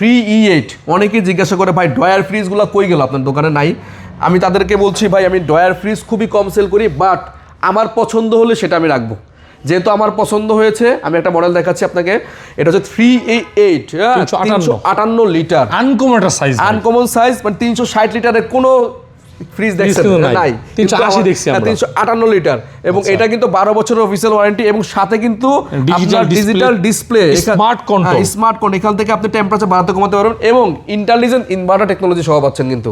3E8 অনেকেই জিজ্ঞাসা করে ভাই ড্রয়ার ফ্রিজগুলো কই গেল আপনার দোকানে নাই। আমি তাদেরকে বলছি ভাই আমি ড্রয়ার ফ্রিজ খুবই কম সেল করি, বাট আমার পছন্দ হলে সেটা আমি রাখবো। যেহেতু আমার পছন্দ হয়েছে, আমি একটা মডেল দেখাচ্ছি আপনাকে। এটা হচ্ছে 3E8, 358 লিটার, আনকমন সাইজ, মানে 360 লিটারের কোনো ফ্রিজ দেখছেন নাই, 380 দেখছি আমরা, 358 লিটার। এবং এটা কিন্তু 12 বছরের অফিসিয়াল ওয়ারেন্টি, এবং সাথে কিন্তু ডিজিটাল ডিসপ্লে, স্মার্ট কন্ট্রোল, এখান থেকে আপনি টেম্পারেচার বাড়াতে কমাতে পারবেন, এবং ইন্টেলিজেন্ট ইনভার্টার টেকনোলজি সহ পাচ্ছেন কিন্তু।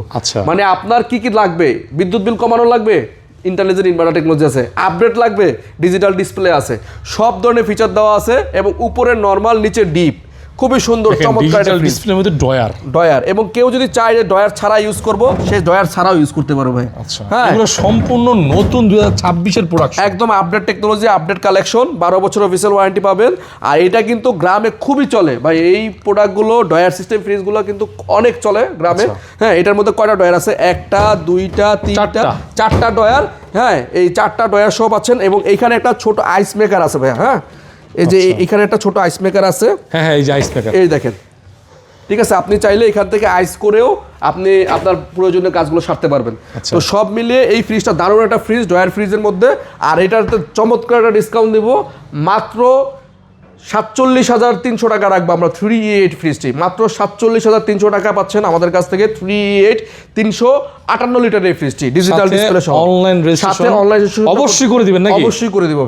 মানে আপনার কি কি লাগবে, বিদ্যুৎ বিল কমানো লাগবে, ইন্টেলিজেন্ট ইনভার্টার টেকনোলজি আছে, আপডেট লাগবে, ডিজিটাল ডিসপ্লে আছে, সব ধরনের ফিচার দেওয়া আছে, এবং উপরে নরমাল, নিচে ডিপ, খুবই সুন্দর চমৎকার একটা ডিসপ্লের মধ্যে ড্রয়ার। এবং কেউ যদি চায় যে ড্রয়ার ছাড়া ইউজ করব, সে ড্রয়ার ছাড়াও ইউজ করতে পারবে ভাই। হ্যাঁ, এগুলো সম্পূর্ণ নতুন 2026 এর প্রোডাক্ট, একদম আপডেট টেকনোলজি, আপডেট কালেকশন, 12 বছর অফিসিয়াল ওয়ারেন্টি পাবেন। আর এটা কিন্তু গ্রামে খুবই চলে ভাই, এই প্রোডাক্টগুলো ড্রয়ার সিস্টেম ফ্রিজগুলো কিন্তু অনেক চলে গ্রামে। হ্যাঁ, এটার মধ্যে কয়টা ড্রয়ার আছে? 1টা 2টা 3টা 4টা ড্রয়ার। হ্যাঁ, এই 4টা ড্রয়ার সব পাচ্ছেন, এবং এইখানে একটা ছোট আইস মেকার আছে ভাই। হ্যাঁ, এই যে এখানে একটা ছোট আইস মেকার আছে। হ্যাঁ, এই যে আইস মেকার, এই দেখেন, ঠিক আছে, আপনি চাইলে এখান থেকে আইস করেও আপনি আপনার প্রয়োজনীয় কাজগুলো সারতে পারবেন। তো সব মিলিয়ে এই ফ্রিজটা দারুণ একটা ফ্রিজ, ড্রয়ার ফ্রিজের মধ্যে। আর এটাতে চমৎকার একটা ডিসকাউন্ট দেবো, মাত্র 47,300 টাকা রাখবো আমরা 3E8 ফ্রিজটি। মাত্র 47,300 টাকা পাচ্ছেন আমাদের কাছ থেকে 3E8 358 লিটারের ফ্রিজটি, ডিজিটাল ডিসপ্লে সহ। অনলাইন রেজিস্ট্রেশন অবশ্যই করে দিবেন নাকি? অবশ্যই করে দিব।